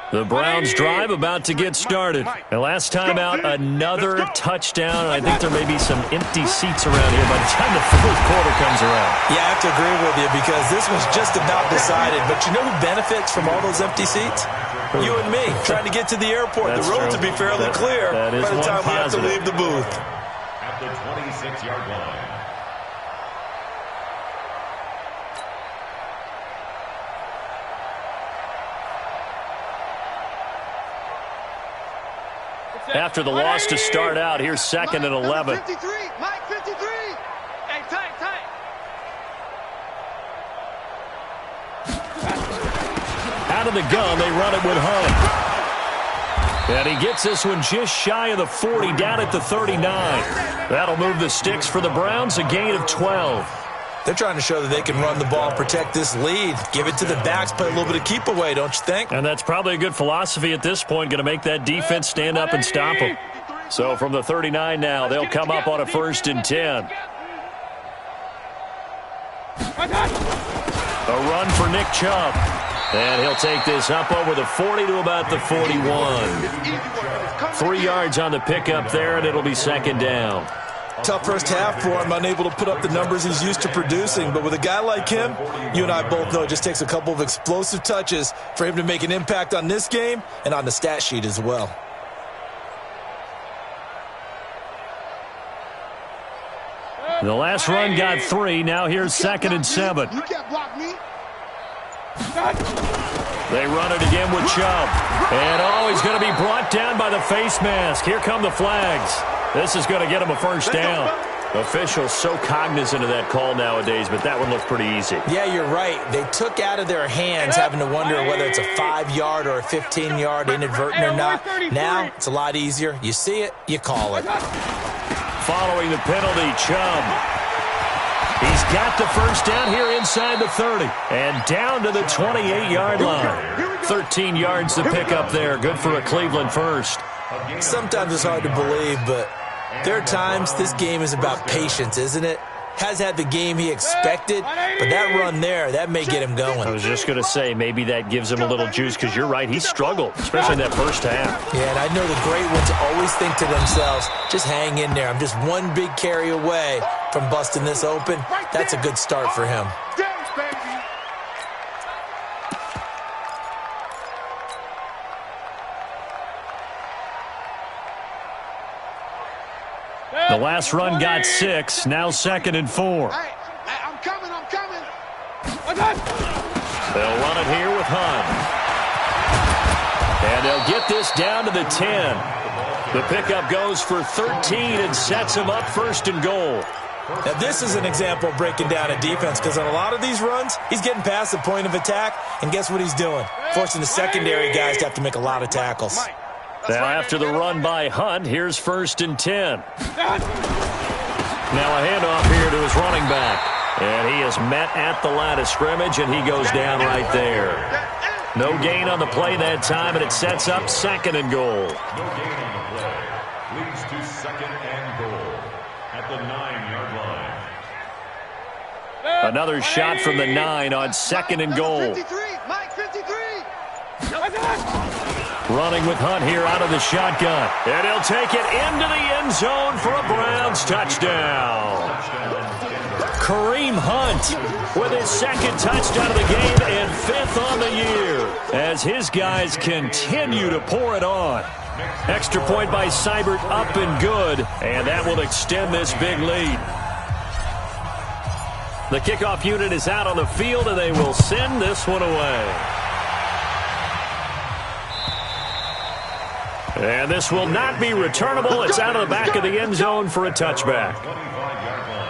The Browns drive about to get started. And last time out, another touchdown. And I think there may be some empty seats around here by the time the fourth quarter comes around. Yeah, I have to agree with you because this was just about decided. But you know who benefits from all those empty seats? You and me, trying to get to the airport. That's the roads true. will be fairly clear that is by the time we have to positive. leave the booth. At the 26-yard line. After the loss to start out, here's 2nd and 11. 53, Mike 53. Hey, tight. Out of the gun, they run it with Hunt. And he gets this one just shy of the 40, down at the 39. That'll move the sticks for the Browns, a gain of 12. They're trying to show that they can run the ball and protect this lead. Give it to the backs, play a little bit of keep away, don't you think? And that's probably a good philosophy at this point, going to make that defense stand up and stop them. So from the 39 now, they'll come up on a 1st and 10. A run for Nick Chubb. And he'll take this up over the 40 to about the 41. 3 yards on the pickup there, and it'll be 2nd down. Tough first half for him, unable to put up the numbers he's used to producing. But with a guy like him, you and I both know it just takes a couple of explosive touches for him to make an impact on this game and on the stat sheet as well. The last run got 3. Now here's 2nd and 7. You can't block me. They run it again with Chubb. And, he's going to be brought down by the face mask. Here come the flags. This is going to get him a 1st down. Officials so cognizant of that call nowadays, but that one looked pretty easy. Yeah, you're right. They took out of their hands having to wonder whether it's a 5-yard or a 15-yard inadvertent or not. Now, it's a lot easier. You see it, you call it. Following the penalty, Chubb. He's got the 1st down here inside the 30. And down to the 28-yard line. 13 yards to pick up there. Good for a Cleveland 1st. Sometimes it's hard to believe, but there are times this game is about patience, isn't it? Has had the game he expected, but that run there, that may get him going. I was just going to say, maybe that gives him a little juice, because you're right, he struggled, especially in that first half. Yeah, and I know the great ones always think to themselves, just hang in there. I'm just one big carry away from busting this open. That's a good start for him. The last run got 6. Now 2nd and 4. Hey, I'm coming. They'll run it here with Hunt. And they'll get this down to the 10. The pickup goes for 13 and sets him up 1st and goal. Now, this is an example of breaking down a defense, because on a lot of these runs, he's getting past the point of attack, and guess what he's doing? Forcing the secondary guys to have to make a lot of tackles. Now after the run by Hunt, here's 1st and 10. Now a handoff here to his running back. And he is met at the line of scrimmage, and he goes down right there. No gain on the play that time, and it sets up 2nd and goal. No gain on the play. Leads to 2nd and goal at the 9-yard line. Another shot from the 9 on 2nd and goal. 53, Mike 53. Running with Hunt here out of the shotgun. And he'll take it into the end zone for a Browns touchdown. Kareem Hunt with his 2nd touchdown of the game and 5th on the year as his guys continue to pour it on. Extra point by Seibert, up and good, and that will extend this big lead. The kickoff unit is out on the field, and they will send this one away. And this will not be returnable. It's out of the back of the end zone for a touchback. 25-yard line.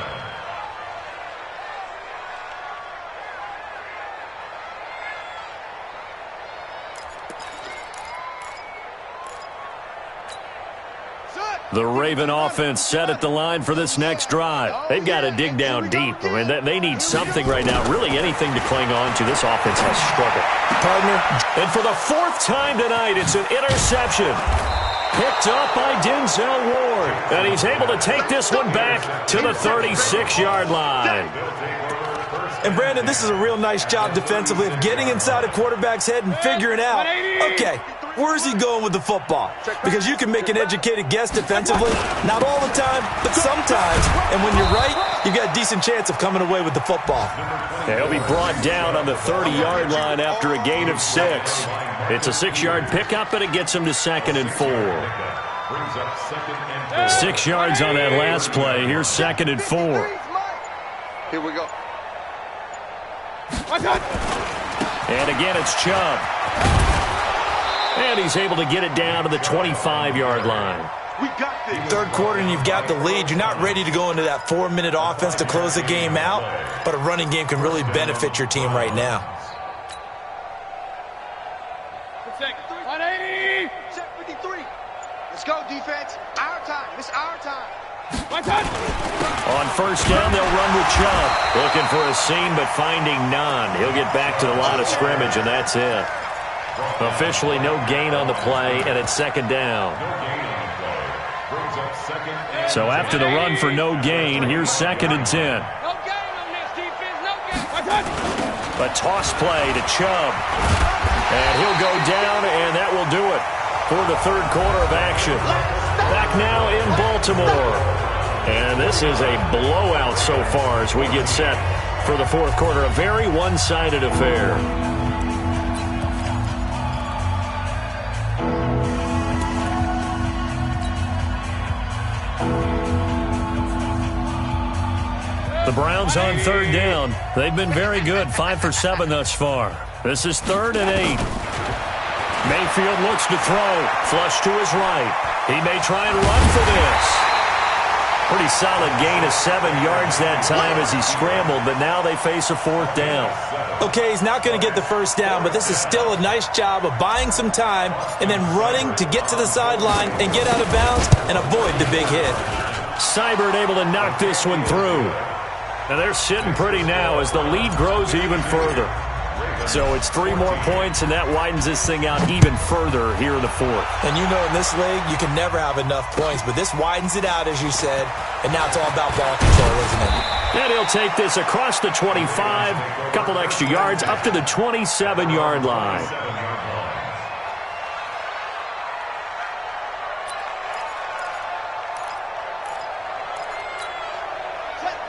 The Raven offense set at the line for this next drive. They've got to dig down deep. I mean, they need something right now, really anything to cling on to. This offense has struggled. Partner. And for the 4th time tonight, it's an interception. Picked up by Denzel Ward. And he's able to take this one back to the 36-yard line. And, Brandon, this is a real nice job defensively of getting inside a quarterback's head and figuring out, okay, where's he going with the football? Because you can make an educated guess defensively, not all the time, but sometimes. And when you're right, you've got a decent chance of coming away with the football. He'll be brought down on the 30-yard line after a gain of 6. It's a 6-yard pickup, and it gets him to 2nd and 4. 6 yards on that last play. Here's 2nd and 4. Here we go. And again, it's Chubb. And he's able to get it down to the 25-yard line. We got this. Third quarter and you've got the lead. You're not ready to go into that 4-minute offense to close the game out, but a running game can really benefit your team right now. 180. Check 53. Let's go, defense. Our time. It's our time. On first down, they'll run with Chubb. Looking for a seam, but finding none. He'll get back to the line of scrimmage, and that's it. Officially no gain on the play, and it's 2nd down. So after the run for no gain, here's 2nd and 10. No gain on this defense. No gain. A toss play to Chubb. And he'll go down, and that will do it for the third quarter of action. Back now in Baltimore. And this is a blowout so far as we get set for the fourth quarter. A very one-sided affair. The Browns on third down. They've been very good, 5 for 7 thus far. This is 3rd and 8. Mayfield looks to throw. Flush to his right. He may try and run for this. Pretty solid gain of 7 yards that time as he scrambled, but now they face a 4th down. Okay, he's not going to get the first down, but this is still a nice job of buying some time and then running to get to the sideline and get out of bounds and avoid the big hit. Seibert able to knock this one through. And they're sitting pretty now as the lead grows even further. So it's 3 more points, and that widens this thing out even further here in the fourth. And you know in this league, you can never have enough points, but this widens it out, as you said, and now it's all about ball control, isn't it? And he'll take this across the 25, a couple extra yards, up to the 27-yard line.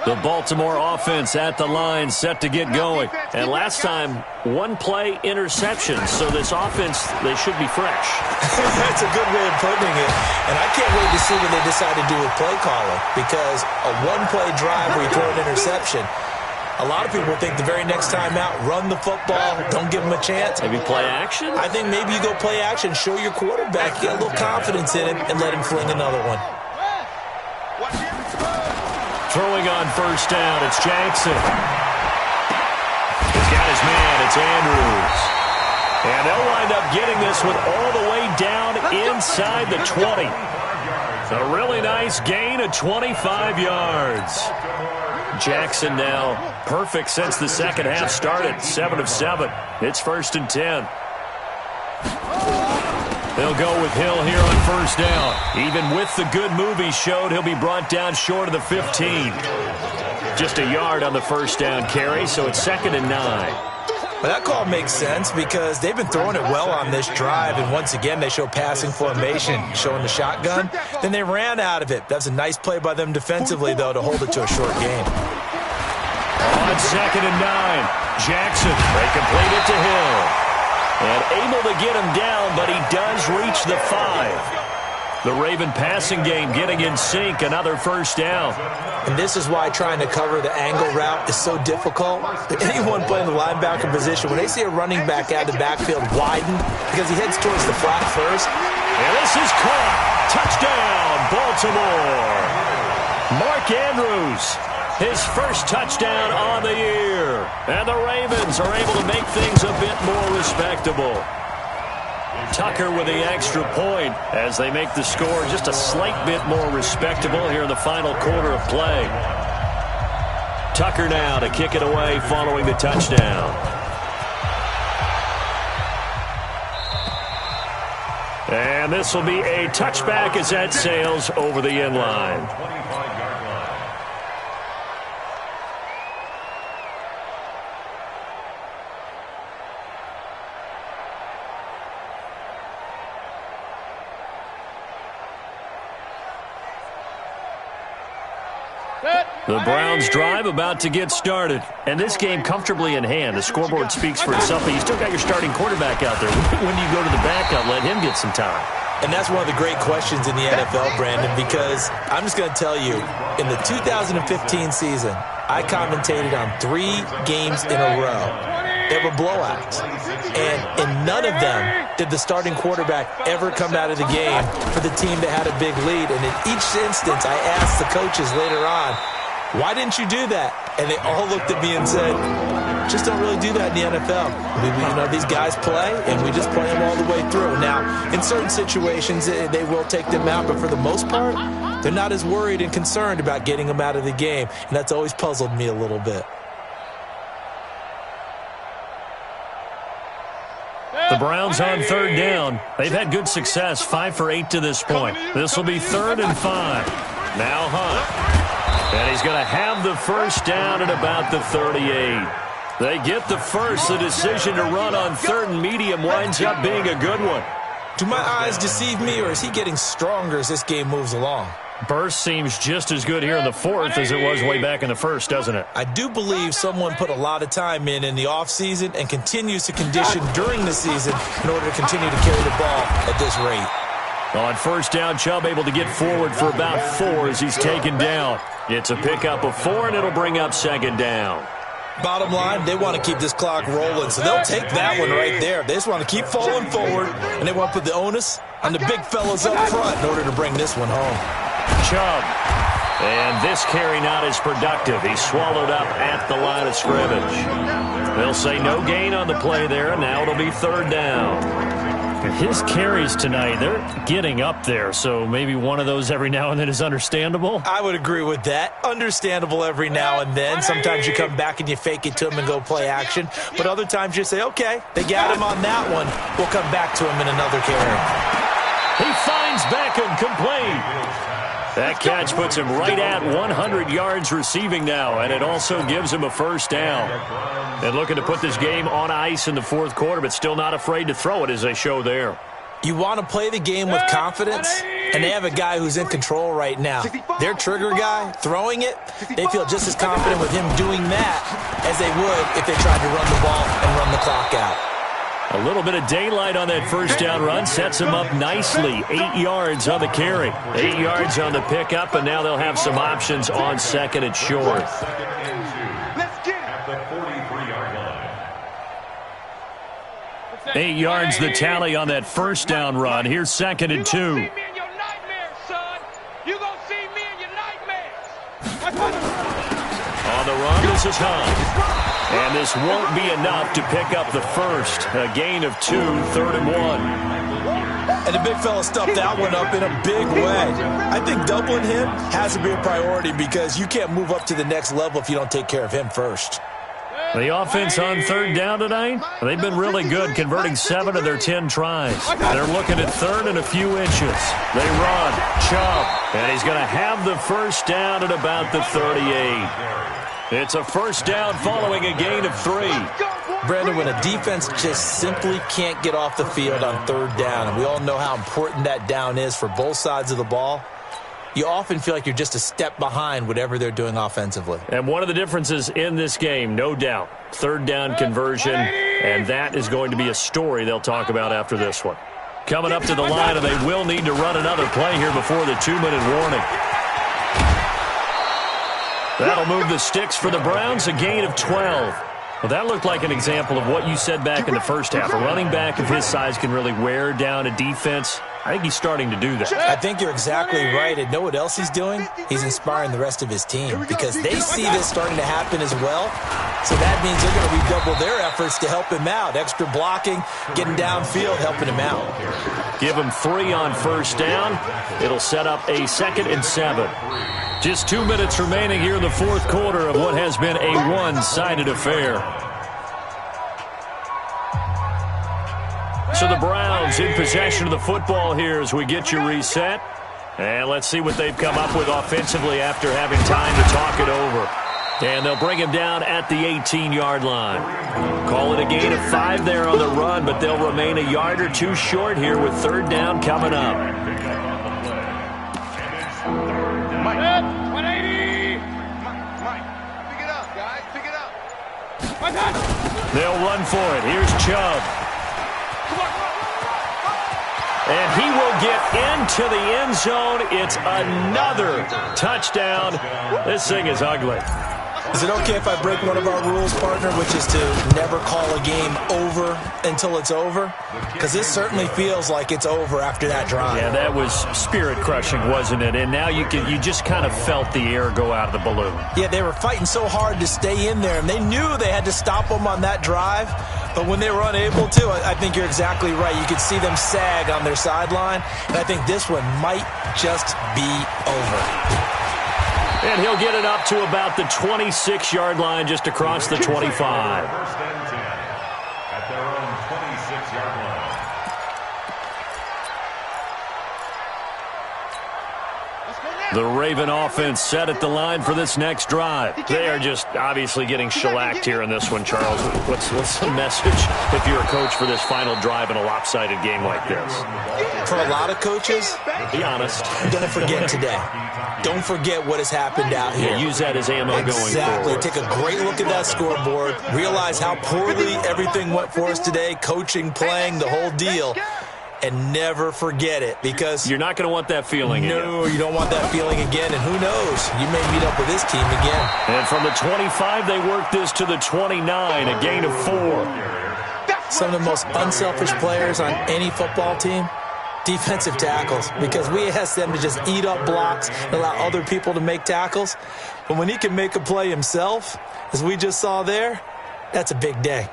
The Baltimore offense at the line, set to get going. And last time, 1-play interception. So this offense, they should be fresh. That's a good way of putting it. And I can't wait to see what they decide to do with play calling. Because a 1-play drive where you throw an interception, a lot of people think the very next time out, run the football, don't give them a chance. Maybe play action? I think maybe you go play action, show your quarterback, get a little confidence in him, and let him fling another one. Throwing on first down, it's Jackson. He's got his man, it's Andrews. And they'll wind up getting this one all the way down inside the 20. A really nice gain of 25 yards. Jackson now perfect since the second half started, 7 of 7. It's 1st and 10. They'll go with Hill here on first down. Even with the good move he showed, he'll be brought down short of the 15. Just a yard on the first down carry, so it's 2nd and 9. Well, that call makes sense because they've been throwing it well on this drive, and once again they show passing formation, showing the shotgun. Then they ran out of it. That's a nice play by them defensively, though, to hold it to a short gain. On 2nd and 9, Jackson, they complete it to Hill. And able to get him down, but he does reach the 5. The Raven passing game getting in sync, another first down. And this is why trying to cover the angle route is so difficult. Anyone playing the linebacker position, when they see a running back out of the backfield widen, because he heads towards the flat first. And this is caught. Touchdown, Baltimore. Mark Andrews. His first touchdown on the year. And the Ravens are able to make things a bit more respectable. Tucker with the extra point as they make the score just a slight bit more respectable here in the final quarter of play. Tucker now to kick it away following the touchdown. And this will be a touchback as that sails over the end line. The Browns drive about to get started. And this game comfortably in hand. The scoreboard speaks for itself, but you still got your starting quarterback out there. When do you go to the backup? Let him get some time. And that's one of the great questions in the NFL, Brandon, because I'm just going to tell you, in the 2015 season, I commentated on 3 games in a row. They were blowouts. And in none of them did the starting quarterback ever come out of the game for the team that had a big lead. And in each instance, I asked the coaches later on, why didn't you do that? And they all looked at me and said, just don't really do that in the NFL. These guys play, and we just play them all the way through. Now, in certain situations, they will take them out, but for the most part, they're not as worried and concerned about getting them out of the game, and that's always puzzled me a little bit. The Browns on third down. They've had good success, 5 for 8 to this point. This will be 3rd and 5. Now Hunt. And he's going to have the first down at about the 38. They get the first. The decision to run on 3rd and medium winds up being a good one. Do my eyes deceive me, or is he getting stronger as this game moves along? Burst seems just as good here in the 4th as it was way back in the 1st, doesn't it? I do believe someone put a lot of time in the offseason and continues to condition during the season in order to continue to carry the ball at this rate. On first down, Chubb able to get forward for about 4 as he's taken down. It's a pickup of 4, and it'll bring up 2nd down. Bottom line, they want to keep this clock rolling, so they'll take that one right there. They just want to keep falling forward, and they want to put the onus on the big fellas up front in order to bring this one home. Chubb. And this carry not as productive. He's swallowed up at the line of scrimmage. They'll say no gain on the play there, and now it'll be 3rd down. His carries tonight, they're getting up there, so maybe one of those every now and then is understandable. I would agree with that. Understandable every now and then. Sometimes you come back and you fake it to him and go play action. But other times you say, okay, they got him on that one. We'll come back to him in another carry. He finds Beckham complete. That catch puts him right at 100 yards receiving now, and it also gives him a first down. And looking to put this game on ice in the 4th quarter, but still not afraid to throw it as they show there. You want to play the game with confidence, and they have a guy who's in control right now. Their trigger guy, throwing it, they feel just as confident with him doing that as they would if they tried to run the ball and run the clock out. A little bit of daylight on that first down run sets him up nicely. 8 yards on the carry, 8 yards on the pickup, and now they'll have some options on 2nd and short. 8 yards the tally on that first down run. Here's 2nd and 2. On the run, this is Hunt. And this won't be enough to pick up the first. A gain of 2, 3rd and 1. And the big fella stuffed that one up in a big way. I think doubling him has to be a priority because you can't move up to the next level if you don't take care of him first. The offense on 3rd down tonight, they've been really good, converting 7 of their 10 tries. They're looking at 3rd and a few inches. They run, Chubb, and he's going to have the first down at about the 38. It's a first down following a gain of 3. Brandon, when a defense just simply can't get off the field on 3rd down, and we all know how important that down is for both sides of the ball, you often feel like you're just a step behind whatever they're doing offensively. And one of the differences in this game, no doubt, 3rd down conversion, and that is going to be a story they'll talk about after this one. Coming up to the line, and they will need to run another play here before the 2-minute warning. That'll move the sticks for the Browns, a gain of 12. Well, that looked like an example of what you said back in the first half. A running back of his size can really wear down a defense. I think he's starting to do that. I think you're exactly right. And know what else he's doing? He's inspiring the rest of his team because they see this starting to happen as well. So that means they're going to redouble their efforts to help him out. Extra blocking, getting downfield, helping him out. Give him 3 on first down. It'll set up a 2nd and 7. Just 2 minutes remaining here in the 4th quarter of what has been a one-sided affair. So the Browns in possession of the football here as we get you reset. And let's see what they've come up with offensively after having time to talk it over. And they'll bring him down at the 18-yard line. Call it a gain of 5 there on the run, but they'll remain a yard or 2 short here with 3rd down coming up. They'll run for it. Here's Chubb. And he will get into the end zone. It's another touchdown. This thing is ugly. Is it okay if I break one of our rules, partner, which is to never call a game over until it's over? Because this certainly feels like it's over after that drive. Yeah, that was spirit-crushing, wasn't it? And now you just kind of felt the air go out of the balloon. Yeah, they were fighting so hard to stay in there, and they knew they had to stop them on that drive. But when they were unable to, I think you're exactly right. You could see them sag on their sideline, and I think this one might just be over. And he'll get it up to about the 26-yard line, just across the 25. First and 10 at their own 26-yard line. The Raven offense set at the line for this next drive. They are just obviously getting shellacked here in this one, Charles. What's the message if you're a coach for this final drive in a lopsided game like this? For a lot of coaches, be honest. Don't forget today. Don't forget what has happened out here. Yeah, use that as ammo going forward. Exactly. Take a great look at that scoreboard. Realize how poorly everything went for us today. Coaching, playing, the whole deal. And never forget it, because you're not going to want that feeling again. No, you don't want that feeling again. And who knows? You may meet up with this team again. And from the 25, they work this to the 29, a gain of 4. Some of the most unselfish players on any football team, defensive tackles, because we ask them to just eat up blocks and allow other people to make tackles. But when he can make a play himself, as we just saw there, that's a big day.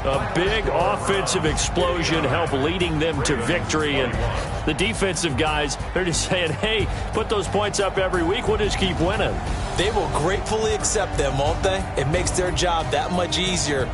A big offensive explosion helped leading them to victory. And the defensive guys, they're just saying, hey, put those points up every week. We'll just keep winning. They will gratefully accept them, won't they? It makes their job that much easier.